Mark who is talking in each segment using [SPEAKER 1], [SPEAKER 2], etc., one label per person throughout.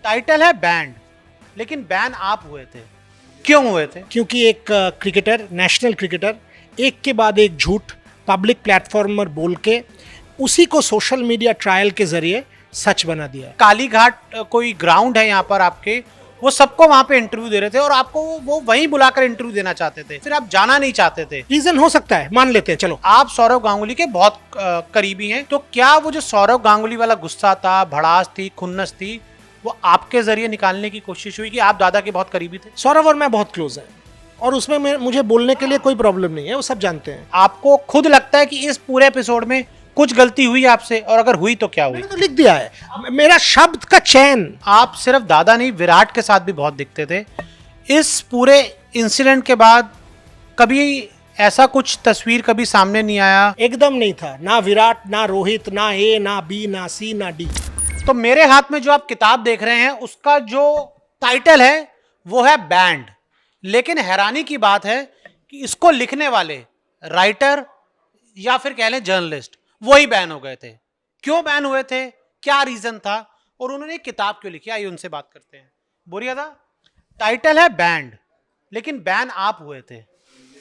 [SPEAKER 1] Title है band, लेकिन ban आप हुए थे, क्यों हुए थे?
[SPEAKER 2] क्योंकि एक क्रिकेटर, नेशनल क्रिकेटर, एक के बाद एक झूठ पब्लिक प्लेटफॉर्म पर बोल के उसी को सोशल मीडिया ट्रायल के जरिए सच बना दिया।
[SPEAKER 1] काली घाट कोई ग्राउंड है यहाँ पर आपके, वो सबको वहां पे इंटरव्यू दे रहे थे और आपको वो वहीं बुलाकर इंटरव्यू देना चाहते थे, फिर आप जाना नहीं चाहते थे।
[SPEAKER 2] रीजन हो सकता है, मान लेते हैं, चलो।
[SPEAKER 1] आप सौरव गांगुली के बहुत करीबी हैं, तो क्या वो जो सौरव गांगुली वाला गुस्सा था, भड़ास थी, खुन्नस थी, वो आपके जरिए निकालने की कोशिश हुई कि आप दादा के बहुत करीबी थे?
[SPEAKER 2] सौरव और मैं बहुत क्लोज हैं और उसमें मुझे बोलने के लिए कोई प्रॉब्लम नहीं है, वो सब जानते हैं।
[SPEAKER 1] आपको खुद लगता है कि इस पूरे एपिसोड में कुछ गलती हुई आपसे, और अगर हुई तो क्या हुई?
[SPEAKER 2] मैंने तो लिख दिया है, मेरा शब्द का चयन।
[SPEAKER 1] आप सिर्फ दादा नहीं, विराट के साथ भी बहुत दिखते थे। इस पूरे इंसिडेंट के बाद कभी ऐसा कुछ तस्वीर कभी सामने नहीं आया?
[SPEAKER 2] एकदम नहीं था, ना विराट, ना रोहित, ना ए, ना बी, ना सी, ना डी।
[SPEAKER 1] तो मेरे हाथ में जो आप किताब देख रहे हैं उसका जो टाइटल है वो है बैंड, लेकिन हैरानी की बात है कि इसको लिखने वाले राइटर या फिर कह लें जर्नलिस्ट, वही बैन हो गए थे। क्यों बैन हुए थे, क्या रीजन था, और उन्होंने किताब क्यों लिखी, आइए उनसे बात करते हैं। बोरियादा, टाइटल है बैंड, लेकिन बैन आप हुए थे,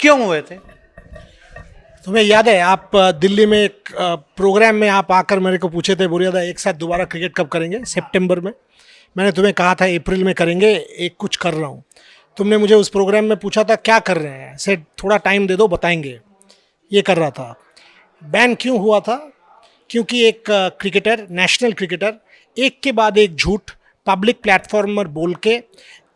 [SPEAKER 1] क्यों हुए थे?
[SPEAKER 2] तुम्हें याद है, आप दिल्ली में एक प्रोग्राम में आप आकर मेरे को पूछे थे, बोरियादा एक साथ दोबारा क्रिकेट कब करेंगे? सितंबर में। मैंने तुम्हें कहा था अप्रैल में करेंगे, एक कुछ कर रहा हूँ। तुमने मुझे उस प्रोग्राम में पूछा था क्या कर रहे हैं, से थोड़ा टाइम दे दो बताएंगे। ये कर रहा था। बैन क्यों हुआ था? क्योंकि एक क्रिकेटर, नेशनल क्रिकेटर, एक के बाद एक झूठ पब्लिक प्लेटफॉर्म पर बोल के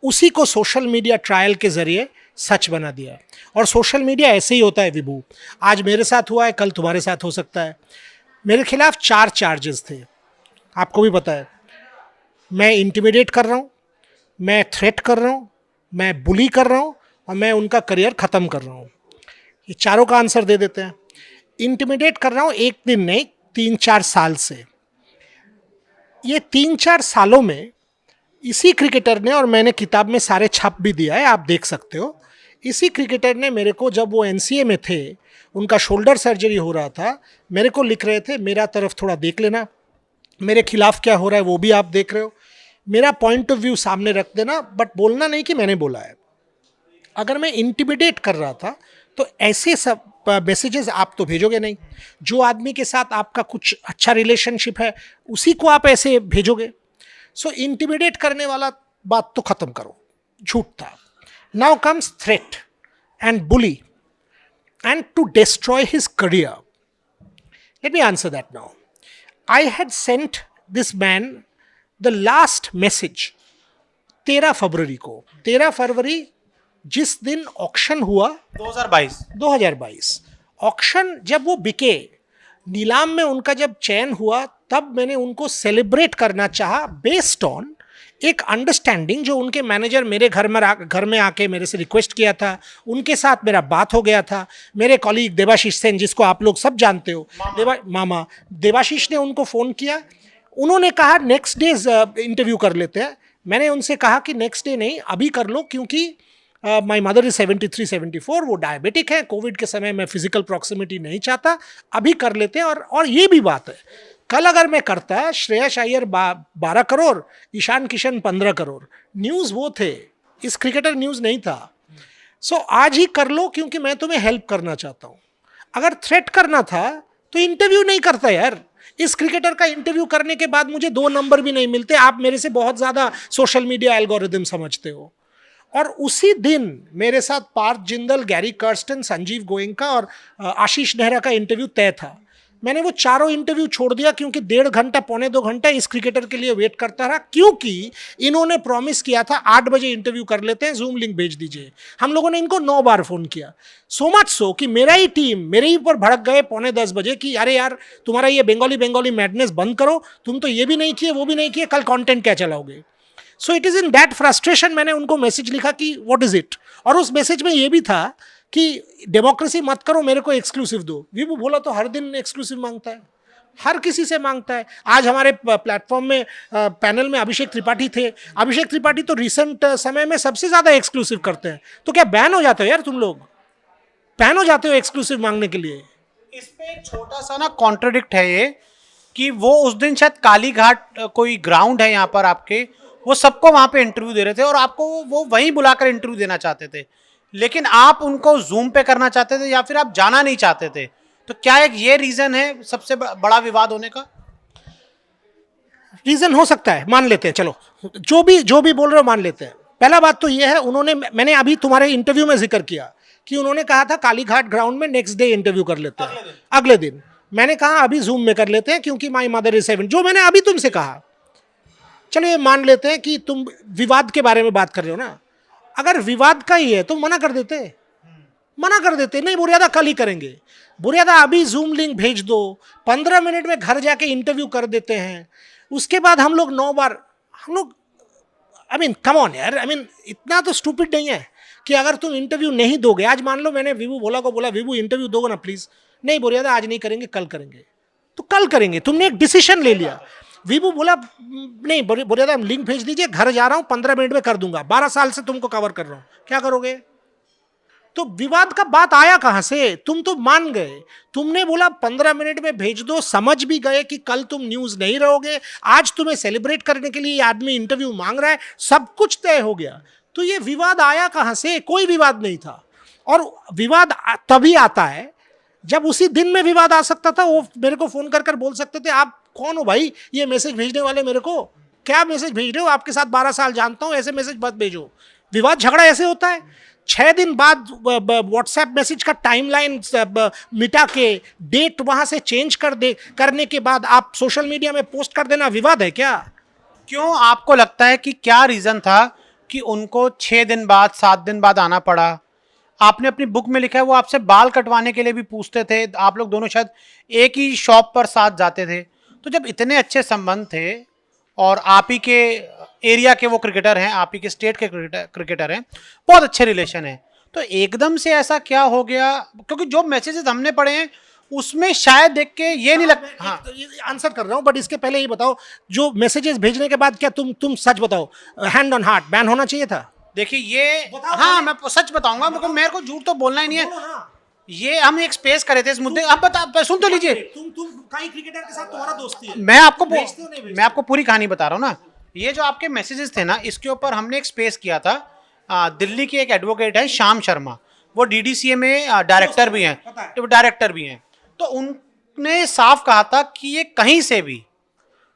[SPEAKER 2] उसी को सोशल मीडिया ट्रायल के जरिए सच बना दिया। और सोशल मीडिया ऐसे ही होता है विभू, आज मेरे साथ हुआ है, कल तुम्हारे साथ हो सकता है। मेरे खिलाफ 4 चार्जेस थे, आपको भी पता है। मैं इंटिमिडेट कर रहा हूँ, मैं थ्रेट कर रहा हूँ, मैं बुली कर रहा हूँ, और मैं उनका करियर ख़त्म कर रहा हूँ। ये चारों का आंसर दे देते हैं। इंटिमिडेट कर रहा हूँ एक दिन नहीं, 3-4 साल से। ये 3-4 सालों में इसी क्रिकेटर ने, और मैंने किताब में सारे छाप भी दिया है, आप देख सकते हो, इसी क्रिकेटर ने मेरे को, जब वो एनसीए में थे, उनका शोल्डर सर्जरी हो रहा था, मेरे को लिख रहे थे मेरा तरफ थोड़ा देख लेना, मेरे खिलाफ क्या हो रहा है वो भी आप देख रहे हो, मेरा पॉइंट ऑफ व्यू सामने रख देना, बट बोलना नहीं कि मैंने बोला है। अगर मैं इंटिमिडेट कर रहा था तो ऐसे सब मैसेजेस आप तो भेजोगे नहीं। जो आदमी के साथ आपका कुछ अच्छा रिलेशनशिप है उसी को आप ऐसे भेजोगे। सो इंटिमिडेट करने वाला बात तो खत्म करो, झूठ था। Now comes threat and bully and to destroy his career. Let me answer that now. I had sent this man the last message 13 फरवरी को। 13 फरवरी जिस दिन ऑक्शन हुआ, 2022 ऑक्शन, जब वो बिके, नीलाम में उनका जब चयन हुआ, तब मैंने उनको सेलिब्रेट करना चाहा बेस्ड ऑन एक अंडरस्टैंडिंग जो उनके मैनेजर मेरे घर में आके मेरे से रिक्वेस्ट किया था। उनके साथ मेरा बात हो गया था। मेरे कॉलीग देवाशीष सेन, जिसको आप लोग सब जानते हो, मामा देवाशीष ने उनको फ़ोन किया। उन्होंने कहा नेक्स्ट डे इंटरव्यू कर लेते हैं। मैंने उनसे कहा कि नेक्स्ट डे नहीं, अभी कर लो, क्योंकि माई मदर इज 73-74, वो डायबिटिक है, कोविड के समय में फिजिकल प्रॉक्सिमिटी नहीं चाहता, अभी कर लेते हैं। और ये भी बात है, कल अगर मैं करता, श्रेयस अय्यर 12 करोड़, ईशान किशन 15 करोड़, न्यूज़ वो थे, इस क्रिकेटर न्यूज़ नहीं था। सो आज ही कर लो, क्योंकि मैं तुम्हें हेल्प करना चाहता हूँ। अगर थ्रेट करना था तो इंटरव्यू नहीं करता यार। इस क्रिकेटर का इंटरव्यू करने के बाद मुझे 2 नंबर भी नहीं मिलते। आप मेरे से बहुत ज़्यादा सोशल मीडिया एल्गोरिदम समझते हो। और उसी दिन मेरे साथ पार्थ जिंदल, गैरी कर्स्टन, संजीव गोयनका और आशीष नेहरा का इंटरव्यू तय था। मैंने वो चारों इंटरव्यू छोड़ दिया, क्योंकि 1.5 घंटा, 1.25 घंटा इस क्रिकेटर के लिए वेट करता रहा, क्योंकि इन्होंने प्रॉमिस किया था 8 बजे इंटरव्यू कर लेते हैं, जूम लिंक भेज दीजिए। हम लोगों ने इनको 9 बार फ़ोन किया। सो मच सो कि मेरा ही टीम मेरे ही ऊपर भड़क गए 9:45 बजे कि अरे यार, तुम्हारा ये बंगाली मैडनेस बंद करो, तुम तो ये भी नहीं किए, वो भी नहीं किए, कल कॉन्टेंट क्या चलाओगे। So it is in that frustration मैंने उनको मैसेज लिखा कि व्हाट इज़ इट। और उस मैसेज में ये भी था कि डेमोक्रेसी मत करो, मेरे को एक्सक्लूसिव दो। विभू बोला तो हर दिन एक्सक्लूसिव मांगता है, हर किसी से मांगता है। आज हमारे प्लेटफॉर्म में पैनल में अभिषेक त्रिपाठी थे। अभिषेक त्रिपाठी तो रिसेंट समय में सबसे ज़्यादा एक्सक्लूसिव करते हैं। तो क्या बैन हो जाते हो यार, तुम लोग बैन हो जाते हो एक्सक्लूसिव मांगने के लिए?
[SPEAKER 1] इस पे एक छोटा सा ना कॉन्ट्रडिक्ट है ये, कि वो उस दिन शायद काली घाट कोई ग्राउंड है यहाँ पर आपके, वो सबको वहां पे इंटरव्यू दे रहे थे और आपको वो वहीं बुलाकर इंटरव्यू देना चाहते थे, लेकिन आप उनको जूम पे करना चाहते थे या फिर आप जाना नहीं चाहते थे। तो क्या एक ये रीजन है सबसे बड़ा विवाद होने का?
[SPEAKER 2] रीजन हो सकता है, मान लेते हैं, चलो जो भी बोल रहे हो मान लेते हैं। पहला बात तो ये है, उन्होंने, मैंने अभी तुम्हारे इंटरव्यू में जिक्र किया कि उन्होंने कहा था कालीघाट ग्राउंड में नेक्स्ट डे इंटरव्यू कर लेते हैं, अगले दिन। मैंने कहा अभी जूम में कर लेते हैं क्योंकि माई मदर इज 7, जो मैंने अभी तुमसे कहा। चलो ये मान लेते हैं कि तुम विवाद के बारे में बात कर रहे हो ना, अगर विवाद का ही है तो मना कर देते, नहीं बुरियादा कल ही करेंगे, बुरियादा अभी जूम लिंक भेज दो, 15 मिनट में घर जाके इंटरव्यू कर देते हैं, उसके बाद हम लोग 9 बार, हम लोग, आई मीन कम ऑन यार, आई मीन इतना तो स्टूपिड नहीं है कि अगर तुम इंटरव्यू नहीं दोगे, आज मान लो मैंने विभू भोला को बोला विभू इंटरव्यू दोगे ना प्लीज, नहीं बुरियादा आज नहीं करेंगे कल करेंगे, तो कल करेंगे, तुमने एक डिसीजन ले लिया। विभू बोला नहीं बुरियादा लिंक भेज दीजिए, घर जा रहा हूं 15 मिनट में कर दूंगा, 12 साल से तुमको कवर कर रहा हूं, क्या करोगे? तो विवाद का बात आया कहां से? तुम तो मान गए, तुमने बोला 15 मिनट में भेज दो, समझ भी गए कि कल तुम न्यूज नहीं रहोगे, आज तुम्हें सेलिब्रेट करने के लिए आदमी इंटरव्यू मांग रहा है, सब कुछ तय हो गया, तो ये विवाद आया कहां से? कोई विवाद नहीं था। और विवाद तभी आता है जब उसी दिन में विवाद आ सकता था, वो मेरे को फोन कर बोल सकते थे आप कौन हो भाई ये मैसेज भेजने वाले, मेरे को क्या मैसेज भेज रहे हो, आपके साथ 12 साल जानता हूं, ऐसे मैसेज मत भेजो। विवाद झगड़ा ऐसे होता है। 6 दिन बाद व्हाट्सएप मैसेज का टाइमलाइन मिटा के डेट वहां से चेंज करने के बाद आप सोशल मीडिया में पोस्ट कर देना विवाद है क्या?
[SPEAKER 1] क्यों आपको लगता है कि क्या रीजन था कि उनको 6 दिन बाद 7 दिन बाद आना पड़ा? आपने अपनी बुक में लिखा है वो आपसे बाल कटवाने के लिए भी पूछते थे, आप लोग दोनों शायद एक ही शॉप पर साथ जाते थे। तो जब इतने अच्छे संबंध थे और आप ही के एरिया के वो क्रिकेटर हैं, आप ही के स्टेट के क्रिकेटर हैं, बहुत अच्छे रिलेशन है, तो एकदम से ऐसा क्या हो गया? क्योंकि जो मैसेजेस हमने पढ़े हैं उसमें शायद देख के ये नहीं लगता। हाँ,
[SPEAKER 2] आंसर कर रहा हूं, बट इसके पहले ये बताओ, जो मैसेजेस भेजने के बाद क्या तुम सच बताओ, हैंड ऑन हार्ट बैन होना चाहिए था?
[SPEAKER 1] देखिए ये, हाँ मैं सच बताऊंगा, मेरे को झूठ तो बोलना ही नहीं है। ये हम एक स्पेस करे थे इस मुद्दे, अब बता, सुन तो लीजिए।
[SPEAKER 2] तुम कई क्रिकेटर के साथ तुम्हारा दोस्ती है,
[SPEAKER 1] मैं आपको पूरी कहानी बता रहा हूँ ना। ये जो आपके मैसेजेस थे ना, इसके ऊपर हमने एक स्पेस किया था। दिल्ली की एक एडवोकेट है श्याम शर्मा, वो डीडीसीए में डायरेक्टर भी हैं, तो उनने साफ कहा था कि ये कहीं से भी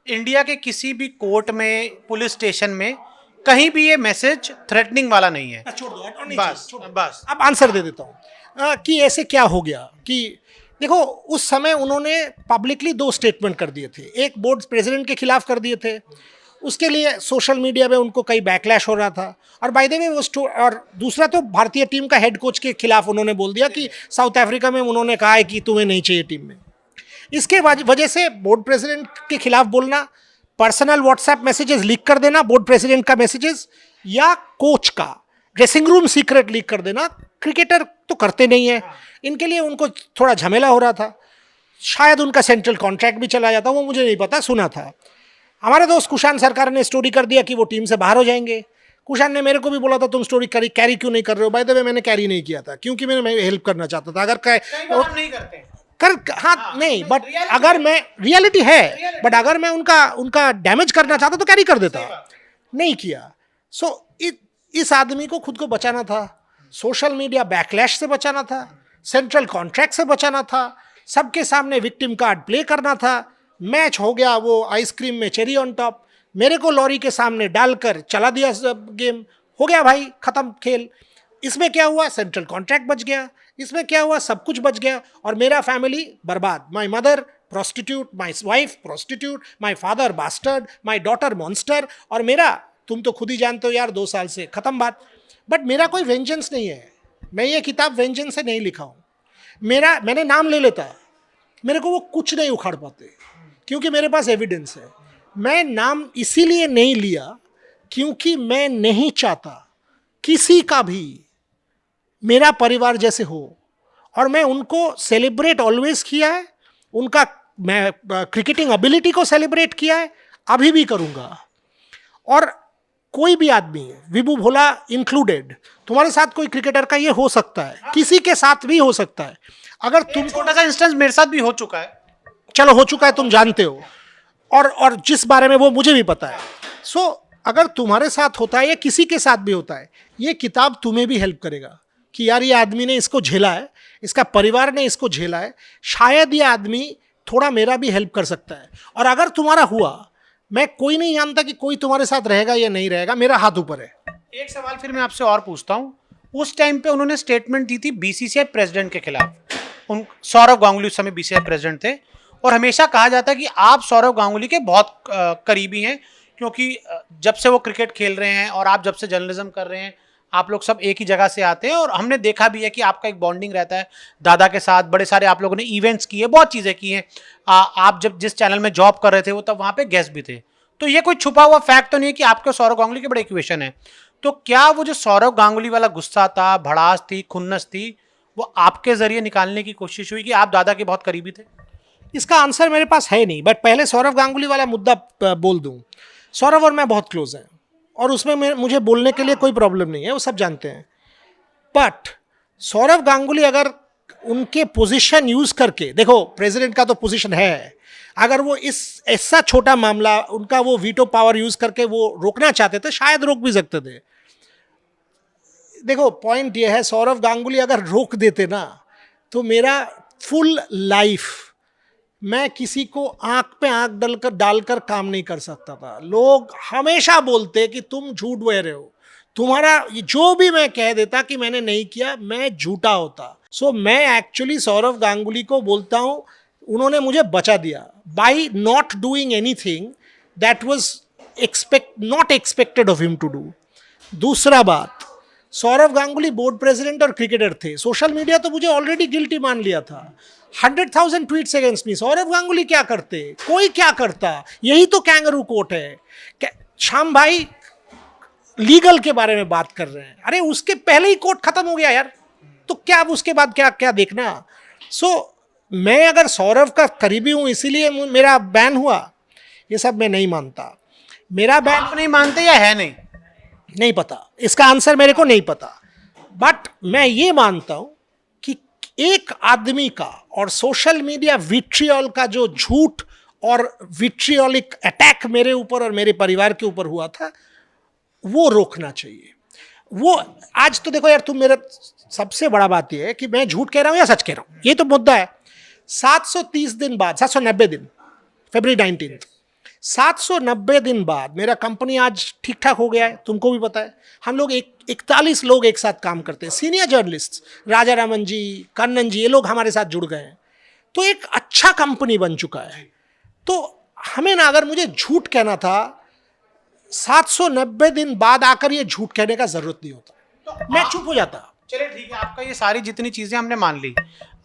[SPEAKER 1] इंडिया के किसी भी कोर्ट में, पुलिस स्टेशन में, कहीं भी ये मैसेज थ्रेटनिंग वाला नहीं है।
[SPEAKER 2] छोड़ दो,
[SPEAKER 1] बस
[SPEAKER 2] अब आंसर दे देता हूँ कि ऐसे क्या हो गया कि देखो, उस समय उन्होंने पब्लिकली 2 स्टेटमेंट कर दिए थे, एक बोर्ड प्रेसिडेंट के खिलाफ कर दिए थे, उसके लिए सोशल मीडिया में उनको कई बैकलैश हो रहा था, और बाय द वे वो और दूसरा तो भारतीय टीम का हेड कोच के खिलाफ उन्होंने बोल दिया कि साउथ अफ्रीका में उन्होंने कहा है कि तुम्हें नहीं चाहिए टीम में। इसके वजह से बोर्ड प्रेसिडेंट के खिलाफ बोलना, पर्सनल व्हाट्सएप मैसेजेस लीक कर देना, बोर्ड प्रेसिडेंट का मैसेजेस, या कोच का ड्रेसिंग रूम सीक्रेट लीक कर देना, क्रिकेटर तो करते नहीं है, इनके लिए उनको थोड़ा झमेला हो रहा था। शायद उनका सेंट्रल कॉन्ट्रैक्ट भी चला जाता, वो मुझे नहीं पता, सुना था। हमारे दोस्त कुशान सरकार ने स्टोरी कर दिया कि वो टीम से बाहर हो जाएंगे। कुशान ने मेरे को भी बोला था तुम स्टोरी कैरी क्यों नहीं कर रहे हो? बाय द वे मैंने कैरी नहीं किया था क्योंकि मैं हेल्प करना चाहता था। अगर
[SPEAKER 1] नहीं करते
[SPEAKER 2] हाँ नहीं, बट अगर मैं रियलिटी है, बट अगर मैं उनका डैमेज करना चाहता तो कैरी कर देता, नहीं किया। सो इस आदमी को खुद को बचाना था, सोशल मीडिया बैकलैश से बचाना था, सेंट्रल कॉन्ट्रैक्ट से बचाना था, सबके सामने विक्टिम कार्ड प्ले करना था। मैच हो गया वो आइसक्रीम में चेरी ऑन टॉप, मेरे को लॉरी के सामने डालकर चला दिया गेम, हो गया भाई खत्म खेल। इसमें क्या हुआ? सेंट्रल कॉन्ट्रैक्ट बच गया। इसमें क्या हुआ? सब कुछ बच गया और मेरा फैमिली बर्बाद। My mother prostitute, my wife prostitute, my father bastard, my daughter monster, और मेरा, तुम तो खुद ही जानते हो यार, 2 साल से खत्म बात। बट मेरा कोई वेंजेंस नहीं है, मैं ये किताब वेंजेंस से नहीं लिखा हूँ। मैंने नाम ले लेता, मेरे को वो कुछ नहीं उखाड़ पाते क्योंकि मेरे पास एविडेंस है। मैं नाम इसीलिए नहीं लिया क्योंकि मैं नहीं चाहता किसी का भी मेरा परिवार जैसे हो, और मैं उनको सेलिब्रेट ऑलवेज किया है, उनका मैं क्रिकेटिंग एबिलिटी को सेलिब्रेट किया है, अभी भी करूंगा। और कोई भी आदमी, विभू भोला इंक्लूडेड, तुम्हारे साथ कोई क्रिकेटर का ये हो सकता है, किसी के साथ भी हो सकता है। अगर तुम,
[SPEAKER 1] छोटा सा इंस्टेंस मेरे साथ भी हो चुका है,
[SPEAKER 2] चलो हो चुका है, तुम जानते हो, और जिस बारे में वो मुझे भी पता है। सो अगर तुम्हारे साथ होता है या किसी के साथ भी होता है, ये किताब तुम्हें भी हेल्प करेगा कि यार ये आदमी ने इसको झेला है, इसका परिवार ने इसको झेला है, शायद ये आदमी थोड़ा मेरा भी हेल्प कर सकता है। और अगर तुम्हारा हुआ, मैं कोई नहीं जानता कि कोई तुम्हारे साथ रहेगा या नहीं रहेगा, मेरा हाथ ऊपर है।
[SPEAKER 1] एक सवाल फिर मैं आपसे और पूछता हूं, उस टाइम पे उन्होंने स्टेटमेंट दी थी बीसीसीआई प्रेसिडेंट के खिलाफ। उन सौरव गांगुली उस समय बीसीसीआई प्रेसिडेंट थे और हमेशा कहा जाता है कि आप सौरव गांगुली के बहुत करीबी हैं, क्योंकि जब से वो क्रिकेट खेल रहे हैं और आप जब से जर्नलिज्म कर रहे हैं, आप लोग सब एक ही जगह से आते हैं और हमने देखा भी है कि आपका एक बॉन्डिंग रहता है दादा के साथ। बड़े सारे आप लोगों ने इवेंट्स किए, बहुत चीज़ें की हैं। आप जब जिस चैनल में जॉब कर रहे थे वो तब वहाँ पे गेस्ट भी थे, तो ये कोई छुपा हुआ फैक्ट तो नहीं है कि आपके सौरव गांगुली के बड़े इक्वेशन है। तो क्या वो जो सौरव गांगुली वाला गुस्सा था, भड़ास थी, खुन्नस थी, वो आपके जरिए निकालने की कोशिश हुई कि आप दादा के बहुत करीबी थे?
[SPEAKER 2] इसका आंसर मेरे पास है नहीं, बट पहले सौरव गांगुली वाला मुद्दा बोल दूं। सौरव और मैं बहुत क्लोज हैं और उसमें मुझे बोलने के लिए कोई प्रॉब्लम नहीं है, वो सब जानते हैं। बट सौरव गांगुली अगर उनके पोजीशन यूज करके, देखो प्रेसिडेंट का तो पोजीशन है, अगर वो इस ऐसा छोटा मामला उनका वो वीटो पावर यूज करके वो रोकना चाहते थे, शायद रोक भी सकते थे। देखो पॉइंट ये है, सौरव गांगुली अगर रोक देते ना, तो मेरा फुल लाइफ मैं किसी को आंख पे आंख डालकर काम नहीं कर सकता था। लोग हमेशा बोलते कि तुम झूठ बोल रहे हो, तुम्हारा जो भी मैं कह देता कि मैंने नहीं किया, मैं झूठा होता। सो मैं एक्चुअली सौरव गांगुली को बोलता हूं, उन्होंने मुझे बचा दिया by not doing anything that was not expected of him to do. दूसरा बात, सौरव गांगुली बोर्ड प्रेसिडेंट और क्रिकेटर थे, सोशल मीडिया तो मुझे ऑलरेडी गिल्टी मान लिया था। 100,000 tweets against me. Sourav Ganguly क्या करते, कोई क्या करता, यही तो कैंगरू कोर्ट है। शाम भाई लीगल के बारे में बात कर रहे हैं, अरे उसके पहले ही कोर्ट खत्म हो गया यार, तो क्या अब उसके बाद क्या क्या देखना। सो मैं अगर सौरव का करीबी हूं इसीलिए मेरा बैन हुआ, ये सब मैं नहीं मानता। मेरा बैन
[SPEAKER 1] आप नहीं मानते या है नहीं
[SPEAKER 2] पता, इसका आंसर मेरे को नहीं पता। बट मैं ये मानता हूं कि एक आदमी का और सोशल मीडिया विट्रियल का जो झूठ और विट्रियोलिक अटैक मेरे ऊपर और मेरे परिवार के ऊपर हुआ था, वो रोकना चाहिए। वो आज तो देखो यार, तुम मेरा सबसे बड़ा बात यह है कि मैं झूठ कह रहा हूं या सच कह रहा हूं, ये तो मुद्दा है। 730 दिन बाद, 790 दिन, फरवरी 19, 790 दिन बाद मेरा कंपनी आज ठीक ठाक हो गया है, तुमको भी पता है। हम लोग 41 लोग एक साथ काम करते हैं, सीनियर जर्नलिस्ट, राजा रामन जी, कन्नन जी, ये लोग हमारे साथ जुड़ गए हैं, तो एक अच्छा कंपनी बन चुका है। तो हमें ना, अगर मुझे झूठ कहना था, 790 दिन बाद आकर ये झूठ कहने का जरूरत नहीं होता, तो मैं चुप हो जाता।
[SPEAKER 1] चलिए ठीक है, आपका ये सारी जितनी चीजें हमने मान ली।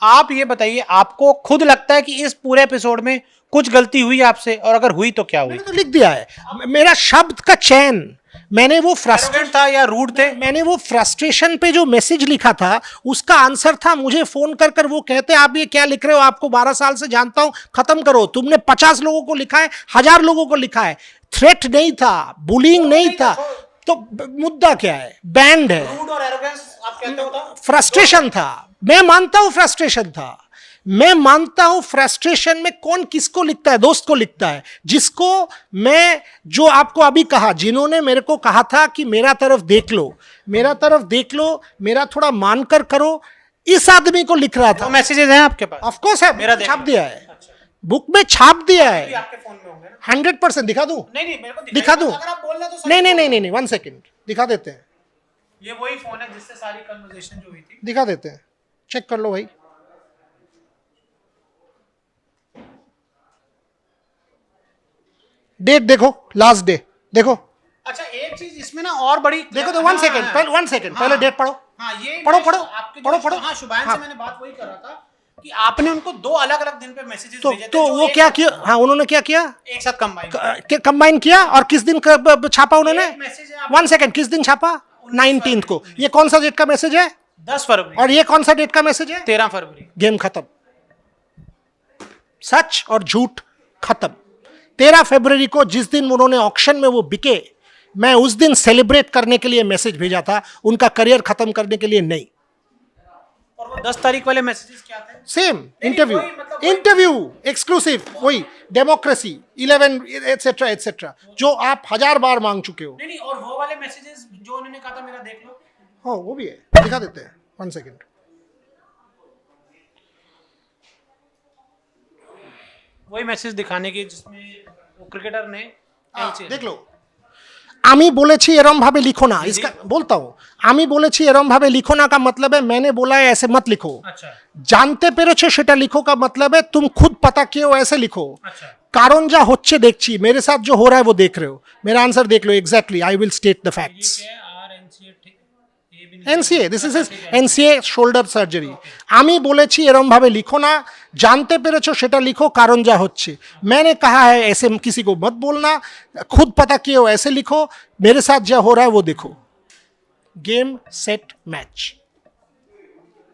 [SPEAKER 1] आप ये बताइए, आपको खुद लगता है कि इस पूरे एपिसोड में कुछ गलती हुई आपसे, और अगर हुई तो क्या हुई?
[SPEAKER 2] मैंने तो लिख दिया है, मेरा शब्द का चयन, मैंने वो
[SPEAKER 1] फ्रस्ट्रेट था या रूड थे?
[SPEAKER 2] मैंने वो फ्रस्ट्रेशन पे जो मैसेज लिखा था उसका आंसर था, मुझे फोन कर कर वो कहते आप ये क्या लिख रहे हो, आपको 12 साल से जानता हूं, खत्म करो। तुमने 50 लोगों को लिखा है, 1000 लोगों को लिखा है, थ्रेट नहीं था, बुलिंग नहीं था, तो मुद्दा क्या है? बैंड है।
[SPEAKER 1] रूड और एरोगेंस आप कहते हो?
[SPEAKER 2] फ्रस्ट्रेशन था, मैं मानता हूं फ्रस्ट्रेशन था, मैं मानता हूं फ्रस्ट्रेशन में कौन किसको लिखता है, दोस्त को लिखता है, जिसको मैं, जो आपको अभी कहा, जिन्होंने मेरे को कहा था कि मेरा तरफ देख लो, मेरा तरफ देख लो, मेरा थोड़ा मानकर करो, इस आदमी को लिख रहा था।
[SPEAKER 1] मैसेजेस हैं आपके पास?
[SPEAKER 2] ऑफ कोर्स है,
[SPEAKER 1] मेरा
[SPEAKER 2] छाप दिया है, बुक में छाप दिया है,
[SPEAKER 1] आपके फोन में होंगे ना?
[SPEAKER 2] 100% दिखा दूं?
[SPEAKER 1] नहीं मेरे को
[SPEAKER 2] दिखा दूं?
[SPEAKER 1] अगर आप बोल रहे तो
[SPEAKER 2] नहीं, 1 सेकेंड दिखा देते हैं।
[SPEAKER 1] ये वही फोन है जिससे सारी कन्वर्सेशन जो हुई थी,
[SPEAKER 2] दिखा देते हैं, चेक कर लो भाई। डेट देखो, लास्ट डे देखो।
[SPEAKER 1] अच्छा एक चीज इसमें ना और बड़ी
[SPEAKER 2] देखो तो 1 सेकेंड पहले, 1 सेकेंड पहले डेट पढ़ो।
[SPEAKER 1] हाँ ये
[SPEAKER 2] पढ़ो।
[SPEAKER 1] हाँ शुभान से मैंने बात वही कर रहा था कि आपने उनको 2 अलग-अलग दिन पे मैसेजेस भेजे थे,
[SPEAKER 2] तो वो क्या किया? हाँ, उन्होंने क्या किया?
[SPEAKER 1] एक साथ
[SPEAKER 2] कंबाइन किया। और किस दिन छापा उन्होंने? 1 सेकेंड, किस दिन छापा? 19 को। ये कौन सा डेट का मैसेज है?
[SPEAKER 1] 10 फरवरी।
[SPEAKER 2] और ये कौन सा डेट का मैसेज है?
[SPEAKER 1] 13 फरवरी।
[SPEAKER 2] गेम खत्म, सच और झूठ खत्म। 13 फरवरी को जिस दिन उन्होंने ऑक्शन में वो बिके, मैं उस दिन सेलिब्रेट करने के लिए मैसेज भेजा था, उनका करियर खत्म करने के लिए नहीं।
[SPEAKER 1] और वो 10 तारीख वाले मैसेजेस क्या थे?
[SPEAKER 2] सेम इंटरव्यू,
[SPEAKER 1] वही मतलब वही-
[SPEAKER 2] इंटरव्यू एक्सक्लूसिव, वही डेमोक्रेसी 11 एटसेट्रा एटसेट्रा, जो आप 1000 बार मांग चुके हो।
[SPEAKER 1] नहीं, और वो वाले मैसेजेस जो उन्होंने कहा था, मेरा देख लो।
[SPEAKER 2] हाँ वो भी है, दिखा देते हैं, 1 सेकेंड।
[SPEAKER 1] वही मैसेज दिखाने की जिसमें वो क्रिकेटर ने
[SPEAKER 2] দেখ লো, আমি বলেছি এরম ভাবে লিখো না, इसका बोलता हूँ, আমি বলেছি এরম ভাবে লিখো না का मतलब है मैंने बोला है ऐसे मत लिखो।
[SPEAKER 1] अच्छा
[SPEAKER 2] জানতে পেরেছো সেটা লিখো का मतलब है तुम खुद पता किए हो ऐसे लिखो।
[SPEAKER 1] अच्छा
[SPEAKER 2] কারণ যা হচ্ছে দেখছি, मेरे साथ जो हो रहा है वो देख रहे हो, मेरा आंसर देख लो exactly, I will state the facts. NCA, this is NCA shoulder surgery. আমি বলেছি এরম ভাবে লিখো না, জানতে পেরেছো সেটা লিখো, কারণ যা হচ্ছে। मैंने कहा है ऐसे किसी को मत बोलना, खुद पता किए हो ऐसे लिखो, मेरे साथ जो हो रहा है वो देखो। Game set match.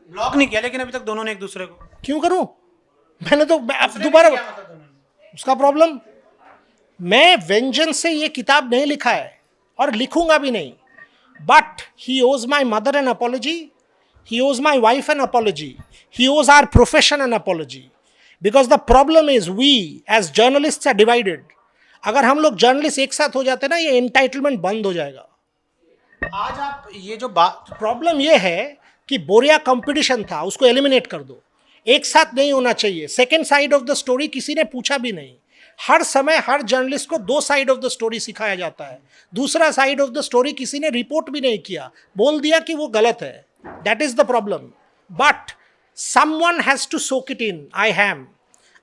[SPEAKER 1] ब्लॉक नहीं किया लेकिन अभी तक दोनों ने एक दूसरे को।
[SPEAKER 2] क्यों करूं? मैंने तो दोबारा,
[SPEAKER 1] क्या मतलब दोनों ने?
[SPEAKER 2] उसका प्रॉब्लम, मैं वेंजेंस से ये किताब नहीं लिखा है और लिखूंगा भी नहीं, but he owes my mother an apology, he owes my wife an apology, he owes our profession an apology, because the problem is we as journalists are divided। अगर हम लोग जर्नलिस्ट एक साथ हो जाते ना, ये एंटाइटलमेंट बंद हो जाएगा।
[SPEAKER 1] आज आप ये जो बात,
[SPEAKER 2] प्रॉब्लम ये है कि बोरिया कंपटीशन था, उसको एलिमिनेट कर दो, एक साथ नहीं होना चाहिए। Second side of the story किसी ने पूछा भी नहीं। हर समय हर जर्नलिस्ट को 2 साइड ऑफ द स्टोरी सिखाया जाता है, दूसरा साइड ऑफ द स्टोरी किसी ने रिपोर्ट भी नहीं किया, बोल दिया कि वो गलत है। That is the problem, but someone has to soak it in.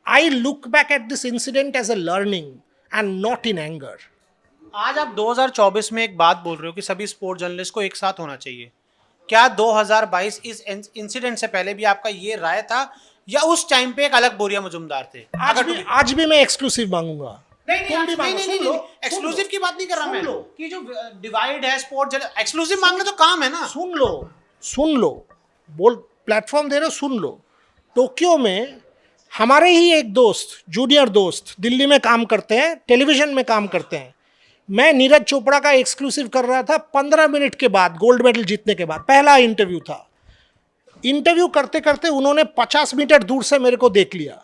[SPEAKER 2] I look back at this incident as a learning and not in anger.
[SPEAKER 1] आज आप 2024 में एक बात बोल रहे हो कि सभी स्पोर्ट जर्नलिस्ट को एक साथ होना चाहिए। क्या 2022 इस इंसिडेंट से पहले भी आपका ये राय था, या उस टाइम पे एक अलग बोरिया मजुमदार थे?
[SPEAKER 2] आज भी मैं एक्सक्लूसिव मांगूंगा।
[SPEAKER 1] नहीं, एक्सक्लूसिव की बात नहीं कर रहा मैं, कि जो डिवाइड है स्पोर्ट, एक्सक्लूसिव मांगना तो काम है ना।
[SPEAKER 2] सुन लो, बोल, प्लेटफॉर्म दे रहे हो, सुन लो। टोक्यो में हमारे ही एक दोस्त, जूनियर दोस्त, दिल्ली में काम करते हैं, टेलीविजन में काम करते हैं। मैं नीरज चोपड़ा का एक्सक्लूसिव कर रहा था, 15 मिनट के बाद, गोल्ड मेडल जीतने के बाद, पहला इंटरव्यू था। इंटरव्यू करते करते उन्होंने 50 मीटर दूर से मेरे को देख लिया,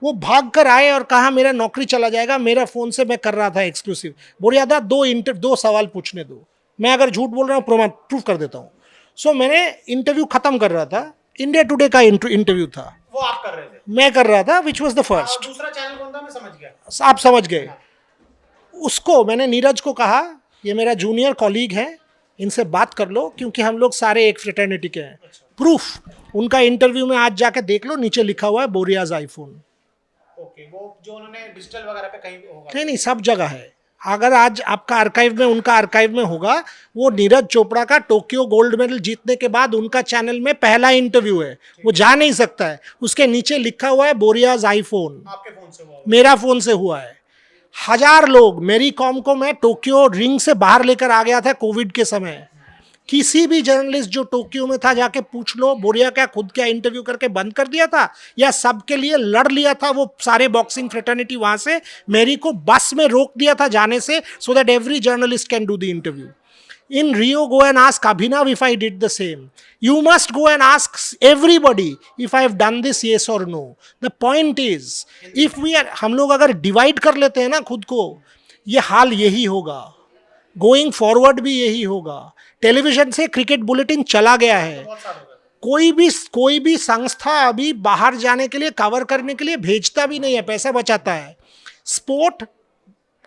[SPEAKER 2] वो भाग कर आए और कहा मेरा नौकरी चला जाएगा, मेरा फ़ोन से मैं कर रहा था एक्सक्लूसिव। बोरियादा 2 सवाल पूछने दो, मैं अगर झूठ बोल रहा हूँ प्रमाण प्रूफ कर देता हूँ। सो मैंने इंटरव्यू ख़त्म कर रहा था, इंडिया टुडे का इंटरव्यू था,
[SPEAKER 1] वो आप कर रहे थे,
[SPEAKER 2] मैं कर रहा था, विच वॉज द फर्स्ट।
[SPEAKER 1] दूसरा चैनल कौन था, मैं समझ गया,
[SPEAKER 2] आप समझ गए। उसको मैंने नीरज को कहा, ये मेरा जूनियर कॉलीग है, इनसे बात कर लो, क्योंकि हम लोग सारे एक फ्रेटर्निटी के हैं। प्रूफ उनका इंटरव्यू में आज जाके देख लो, नीचे लिखा हुआ है बोरियाज आईफोन।
[SPEAKER 1] ओके, वो जो उन्होंने डिजिटल वगैरह पे कहीं होगा?
[SPEAKER 2] नहीं, सब जगह है। अगर आज आपका आर्काइव में, उनका आर्काइव में होगा, वो नीरज चोपड़ा का टोक्यो गोल्ड मेडल जीतने के बाद उनका चैनल में पहला इंटरव्यू है, वो जा नहीं सकता है। उसके नीचे लिखा हुआ है बोरियाज आईफोन,
[SPEAKER 1] आपके फोन से हुआ?
[SPEAKER 2] मेरा फोन से हुआ है। 1000 लोग, मेरी कॉम को मैं टोक्यो रिंग से बाहर लेकर आ गया था कोविड के समय। किसी भी जर्नलिस्ट जो टोक्यो में था जाके पूछ लो, बोरिया क्या खुद क्या इंटरव्यू करके बंद कर दिया था, या सबके लिए लड़ लिया था वो सारे बॉक्सिंग फ्रेटर्निटी वहां से, मेरी को बस में रोक दिया था जाने से, so that every journalist can do the interview. In Rio, go and ask Abhinav if I did the same. You must go and ask everybody if I have done this, yes or no. The point is, if we are, हम लोग अगर divide कर लेते हैं ना खुद को, ये हाल यही होगा, गोइंग फॉरवर्ड भी यही होगा। टेलीविजन से क्रिकेट बुलेटिन चला गया है, कोई भी संस्था अभी बाहर जाने के लिए, कवर करने के लिए भेजता भी नहीं है, पैसा बचाता है। स्पोर्ट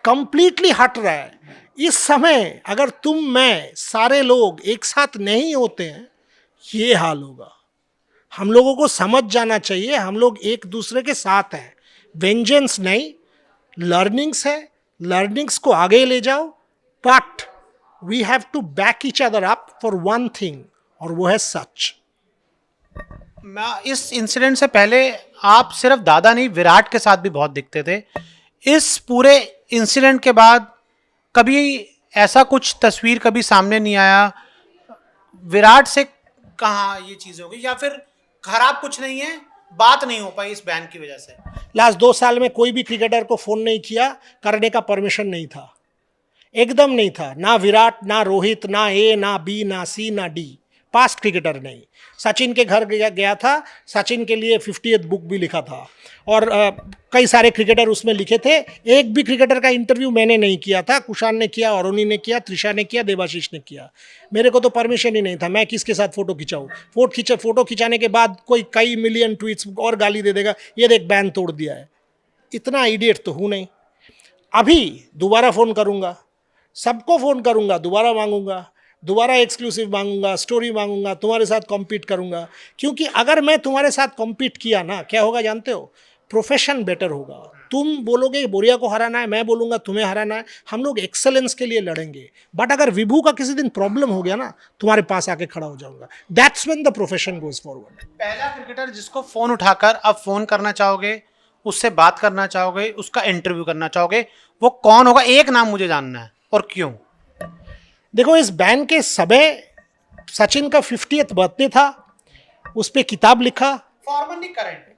[SPEAKER 2] कंप्लीटली हट रहा है। इस समय अगर तुम, मैं, सारे लोग एक साथ नहीं होते हैं, ये हाल होगा। हम लोगों को समझ जाना चाहिए, हम लोग एक दूसरे के साथ हैं, वेंजेंस नहीं, लर्निंग्स है, लर्निंग्स को आगे ले जाओ, but we have to back each other up for one thing, और वो है सच।
[SPEAKER 1] मैं इस इंसिडेंट से पहले आप सिर्फ दादा नहीं, विराट के साथ भी बहुत दिखते थे। इस पूरे इंसिडेंट के बाद कभी ऐसा कुछ तस्वीर कभी सामने नहीं आया, विराट से कहाँ ये चीज़ होगी, या फिर खराब कुछ नहीं है, बात नहीं हो पाई इस बैन की वजह से?
[SPEAKER 2] लास्ट 2 साल में कोई भी क्रिकेटर को फोन नहीं किया, करने का परमिशन नहीं था, एकदम नहीं था, ना विराट, ना रोहित, ना ए, ना बी, ना सी, ना डी, पास्ट क्रिकेटर नहीं। सचिन के घर गया था, सचिन के लिए 50th बुक भी लिखा था, और कई सारे क्रिकेटर उसमें लिखे थे। एक भी क्रिकेटर का इंटरव्यू मैंने नहीं किया था, कुशान ने किया, अरुणी ने किया, त्रिशा ने किया, देवाशीष ने किया। मेरे को तो परमिशन ही नहीं था, मैं किसके साथ फोटो खिंचाऊँ। फोटो खिंचाने के बाद कोई कई मिलियन ट्वीट्स और गाली दे देगा, ये देख बैन तोड़ दिया है। इतना इडियट तो हूँ नहीं। अभी दोबारा फ़ोन करूँगा, सबको फ़ोन करूँगा, दोबारा मांगूंगा, दोबारा एक्सक्लूसिव मांगूंगा, स्टोरी मांगूंगा, तुम्हारे साथ कॉम्पीट करूंगा। क्योंकि अगर मैं तुम्हारे साथ कॉम्पीट किया ना, क्या होगा जानते हो? प्रोफेशन बेटर होगा। तुम बोलोगे बोरिया को हराना है, मैं बोलूंगा तुम्हें हराना है, हम लोग एक्सेलेंस के लिए लड़ेंगे। बट अगर विभू का किसी दिन प्रॉब्लम हो गया ना, तुम्हारे पास आके खड़ा हो जाऊंगा। That's when the profession goes forward.
[SPEAKER 1] पहला क्रिकेटर जिसको फोन उठाकर अब फोन करना चाहोगे, उससे बात करना चाहोगे, उसका इंटरव्यू करना चाहोगे, वो कौन होगा? एक नाम मुझे जानना है, और क्यों?
[SPEAKER 2] देखो, इस बैन के समय सचिन का 50th बर्थडे था, उस पर किताब लिखा।
[SPEAKER 1] फॉर्मर नहीं, करंट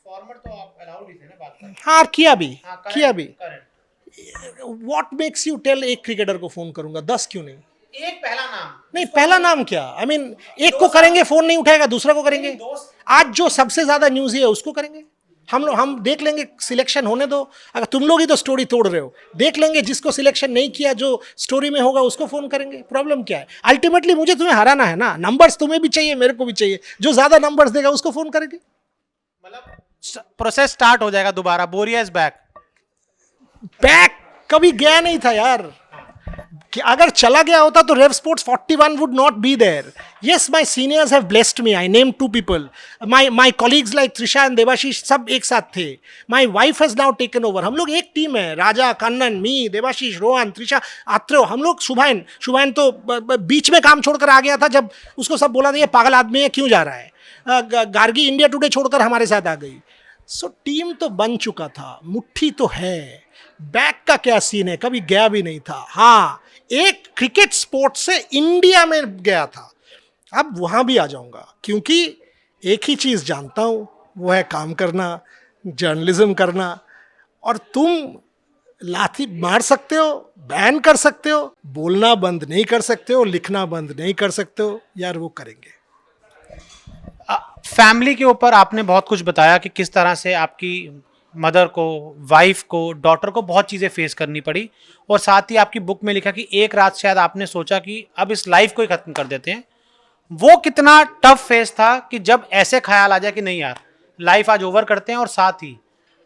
[SPEAKER 1] फॉर्मर तो आप अलाउ नहीं थे ना बात करना।
[SPEAKER 2] हाँ, किया भी,
[SPEAKER 1] किया भी।
[SPEAKER 2] व्हाट मेक्स यू टेल एक क्रिकेटर को फोन करूंगा, 10 क्यों नहीं?
[SPEAKER 1] एक पहला नाम
[SPEAKER 2] नहीं, पहला नाम क्या? आई मीन एक को करेंगे, फोन नहीं उठाएगा, दूसरा को करेंगे। आज जो सबसे ज्यादा न्यूज है उसको करेंगे। हम देख लेंगे, सिलेक्शन होने दो। अगर तुम लोग ही तो स्टोरी तोड़ रहे हो, देख लेंगे, जिसको सिलेक्शन नहीं किया जो स्टोरी में होगा उसको फोन करेंगे। प्रॉब्लम क्या है? अल्टीमेटली मुझे तुम्हें हराना है ना, नंबर्स तुम्हें भी चाहिए, मेरे को भी चाहिए। जो ज्यादा नंबर्स देगा उसको फोन करेंगे।
[SPEAKER 1] मतलब प्रोसेस स्टार्ट हो जाएगा दोबारा। बोरिया इज बैक
[SPEAKER 2] कभी गया नहीं था यार। कि अगर चला गया होता तो Rev Sports 41 would not be there. Yes, my seniors have blessed me, I name 2 people, my colleagues like Trisha and Debashish, सब एक साथ थे। My wife has now taken over. हम लोग एक टीम है, राजा, कन्नन, मी, देवाशीष, रोहन, त्रिशा, आत्रेय। हम लोग शुभान तो बीच में काम छोड़कर आ गया था, जब उसको सब बोला था ये पागल आदमी है, क्यों जा रहा है। गार्गी इंडिया टुडे छोड़कर हमारे साथ आ गई। सो टीम तो बन चुका था, मुट्ठी तो है। बैक का क्या सीन है? कभी गया भी नहीं था। हाँ, एक क्रिकेट स्पोर्ट से इंडिया में गया था, अब वहां भी आ जाऊंगा। क्योंकि एक ही चीज जानता हूं, वो है काम करना, जर्नलिज्म करना। और तुम लाठी मार सकते हो, बैन कर सकते हो, बोलना बंद नहीं कर सकते हो, लिखना बंद नहीं कर सकते हो यार, वो करेंगे।
[SPEAKER 1] फैमिली के ऊपर आपने बहुत कुछ बताया कि किस तरह से आपकी मदर को, वाइफ को, डॉटर को बहुत चीज़ें फेस करनी पड़ी, और साथ ही आपकी बुक में लिखा कि एक रात शायद आपने सोचा कि अब इस लाइफ को ही खत्म कर देते हैं। वो कितना टफ फेस था कि जब ऐसे ख्याल आ जाए कि नहीं यार, लाइफ आज ओवर करते हैं, और साथ ही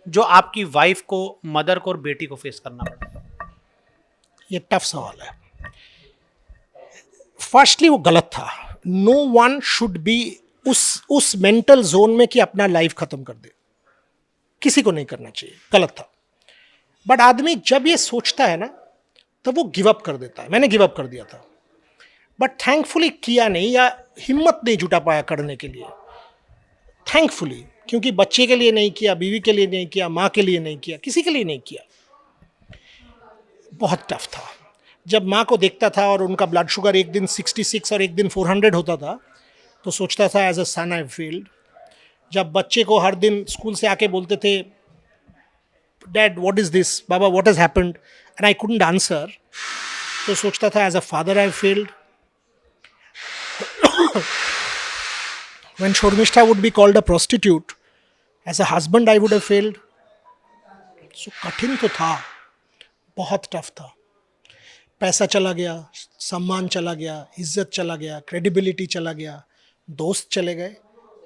[SPEAKER 1] जो आपकी वाइफ को, मदर को और बेटी को फेस करना पड़ा।
[SPEAKER 2] ये टफ सवाल है। फर्स्टली वो गलत था। नो वन शुड बी उस मेंटल जोन में कि अपना लाइफ खत्म कर दे। किसी को नहीं करना चाहिए, गलत था। बट आदमी जब ये सोचता है ना, तब वो गिव अप कर देता है। मैंने गिव अप कर दिया था, बट थैंकफुली किया नहीं, या हिम्मत नहीं जुटा पाया करने के लिए। थैंकफुली, क्योंकि बच्चे के लिए नहीं किया, बीवी के लिए नहीं किया, माँ के लिए नहीं किया, किसी के लिए नहीं किया। बहुत टफ था। जब माँ को देखता था और उनका ब्लड शुगर एक दिन 66 और एक दिन 400 होता था, तो सोचता था as a sun I failed. जब बच्चे को हर दिन स्कूल से आके बोलते थे, डैड व्हाट इज दिस, बाबा what has happened, and I couldn't answer, तो सोचता था as a father I failed. When Sharmishtha would be called a prostitute, as a husband I would have failed. So कठिन तो था, बहुत टफ था। पैसा चला गया, सम्मान चला गया, इज्जत चला गया, क्रेडिबिलिटी चला गया, दोस्त चले गए,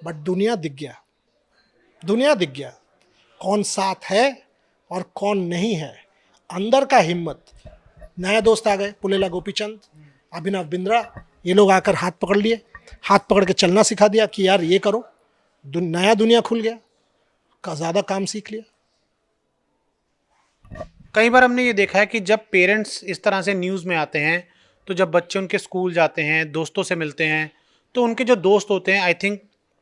[SPEAKER 2] बट दुनिया दिख गया। दुनिया दिख गया कौन साथ है और कौन नहीं है। अंदर का हिम्मत। नया दोस्त आ गए, पुलेला गोपीचंद, अभिनव बिंद्रा, ये लोग आकर हाथ पकड़ लिए, हाथ पकड़ के चलना सिखा दिया कि यार ये करो। नया दुनिया खुल गया, का ज़्यादा काम सीख लिया।
[SPEAKER 1] कई बार हमने ये देखा है कि जब पेरेंट्स इस तरह से न्यूज़ में आते हैं, तो जब बच्चे उनके स्कूल जाते हैं, दोस्तों से मिलते हैं, तो उनके जो दोस्त होते हैं, आई थिंक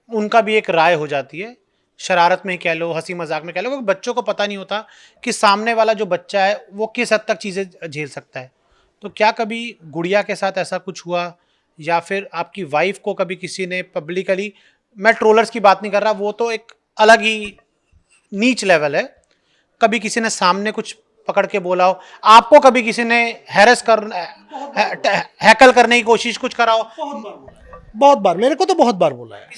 [SPEAKER 1] उनका भी एक राय हो जाती है, शरारत में कह लो, हंसी मजाक में कह लो, क्योंकि बच्चों को पता नहीं होता कि सामने वाला जो बच्चा है वो किस हद तक चीज़ें झेल सकता है। तो क्या कभी गुड़िया के साथ ऐसा कुछ हुआ, या फिर आपकी वाइफ को कभी किसी ने पब्लिकली, मैं ट्रोलर्स की बात नहीं कर रहा, वो तो एक अलग ही नीच लेवल है, कभी किसी ने सामने कुछ पकड़ के बोला हो, आपको कभी किसी ने हैरेस कर हैकल करने की कोशिश कुछ करा हो?
[SPEAKER 2] बहुत बार, मेरे को तो बहुत बार बोला है,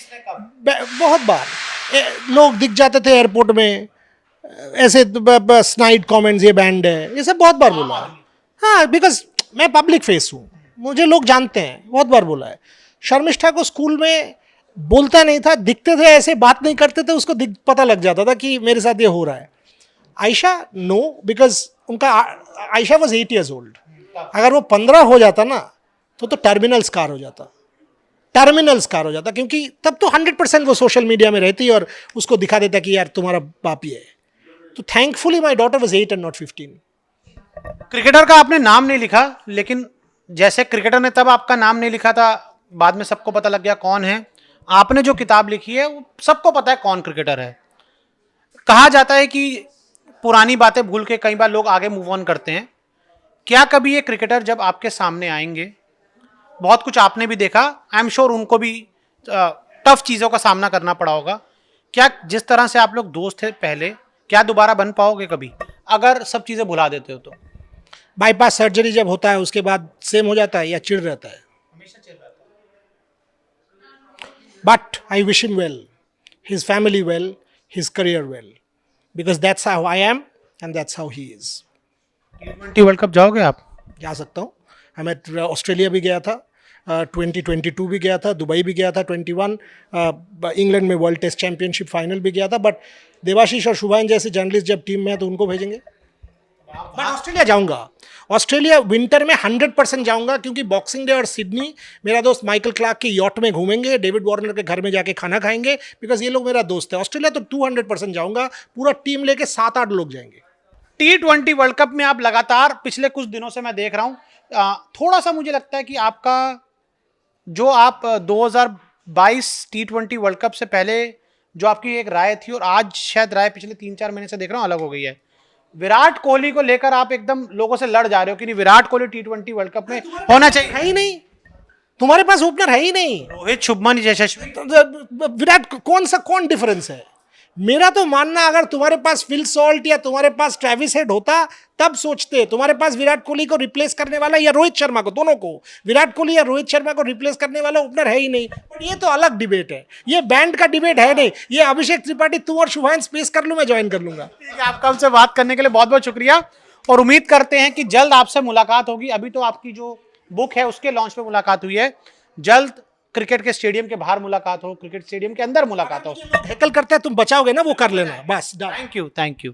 [SPEAKER 2] बहुत बार। लोग दिख जाते थे एयरपोर्ट में, ऐसे स्नाइड कमेंट्स, ये बैंड है, ये सब बहुत बार बोला है। हाँ, बिकॉज मैं पब्लिक फेस हूँ, मुझे लोग जानते हैं, बहुत बार बोला है। शर्मिष्ठा को स्कूल में बोलता नहीं था, दिखते थे ऐसे, बात नहीं करते थे, उसको पता लग जाता था कि मेरे साथ ये हो रहा है। आयशा नो, बिकॉज उनका आयशा वॉज 8 years old। अगर वो 15 हो जाता ना तो टर्मिनल स्कार हो जाता, टर्मिनल स्कार हो जाता, क्योंकि तब तो 100% वो सोशल मीडिया में रहती और उसको दिखा देता कि यार तुम्हारा बाप ही है। तो thankfully my daughter was 8 and not 15।
[SPEAKER 1] Cricketer का आपने नाम नहीं लिखा, लेकिन जैसे क्रिकेटर ने तब आपका नाम नहीं लिखा था, बाद में सबको पता लग गया कौन है। आपने जो किताब लिखी है वो सबको पता है कौन क्रिकेटर है। कहा जाता है कि पुरानी बातें भूल के कई बार लोग आगे मूव ऑन करते हैं। क्या कभी ये क्रिकेटर जब आपके सामने आएंगे, बहुत कुछ आपने भी देखा, आई एम श्योर उनको भी टफ चीज़ों का सामना करना पड़ा होगा, क्या जिस तरह से आप लोग दोस्त थे पहले, क्या दोबारा बन पाओगे कभी, अगर सब चीज़ें भुला देते हो तो?
[SPEAKER 2] बाईपास सर्जरी जब होता है उसके बाद सेम हो जाता है या चिढ़ रहता है?
[SPEAKER 1] हमेशा चिढ़ रहता है।
[SPEAKER 2] But I wish him well, his family well, his career well, because that's how I am and that's how he is.
[SPEAKER 1] T20 world cup जाओगे आप?
[SPEAKER 2] जा सकता हूँ। मैं ऑस्ट्रेलिया भी गया था, 2022 भी गया था, दुबई भी गया था, 21 इंग्लैंड में वर्ल्ड टेस्ट चैंपियनशिप फाइनल भी गया था। बट देवाशीष और शुभान जैसे जर्नलिस्ट जब टीम में है तो उनको भेजेंगे। बट ऑस्ट्रेलिया जाऊंगा, ऑस्ट्रेलिया विंटर में 100% जाऊंगा, क्योंकि बॉक्सिंग डे और सिडनी मेरा दोस्त माइकल क्लार्क के यॉट में घूमेंगे, डेविड वार्नर के घर में जाके खाना खाएंगे, बिकॉज ये लोग मेरा दोस्त है। ऑस्ट्रेलिया तो 200% जाऊंगा, पूरा टीम लेके 7-8 लोग जाएंगे।
[SPEAKER 1] T20 वर्ल्ड कप में आप लगातार पिछले कुछ दिनों से मैं देख रहा हूँ, थोड़ा सा मुझे लगता है कि आपका जो आप 2022 T20 वर्ल्ड कप से पहले जो आपकी एक राय थी और आज शायद राय पिछले 3-4 महीने से देख रहा हूँ अलग हो गई है। विराट कोहली को लेकर आप एकदम लोगों से लड़ जा रहे हो कि नहीं, Virat Kohli T20 world cup में होना चाहिए।
[SPEAKER 2] है ही नहीं, तुम्हारे पास ओपनर है ही नहीं।
[SPEAKER 1] रोहित, शुभमन, यशस्वी,
[SPEAKER 2] विराट, कौन डिफरेंस है? मेरा तो मानना, अगर तुम्हारे पास फिल सॉल्ट या तुम्हारे पास ट्रेविस हेड होता तब सोचते। तुम्हारे पास विराट कोहली को रिप्लेस करने वाला या रोहित शर्मा को, दोनों को, विराट कोहली या रोहित शर्मा को रिप्लेस करने वाला ओपनर है ही नहीं। बट ये तो अलग डिबेट है, ये बैंड का डिबेट है नहीं। ये अभिषेक त्रिपाठी, तुम और शुभान स्पेस कर लो, मैं ज्वाइन कर लूंगा।
[SPEAKER 1] आपका हमसे बात करने के लिए बहुत बहुत शुक्रिया और उम्मीद करते हैं कि जल्द आपसे मुलाकात होगी। अभी तो आपकी जो बुक है उसके लॉन्च पे मुलाकात हुई है, जल्द क्रिकेट के स्टेडियम के बाहर मुलाकात हो, क्रिकेट स्टेडियम के अंदर मुलाकात हो।
[SPEAKER 2] हैकल करते हैं, तुम बचाओगे ना, वो कर लेना बस।
[SPEAKER 1] Thank you, thank you.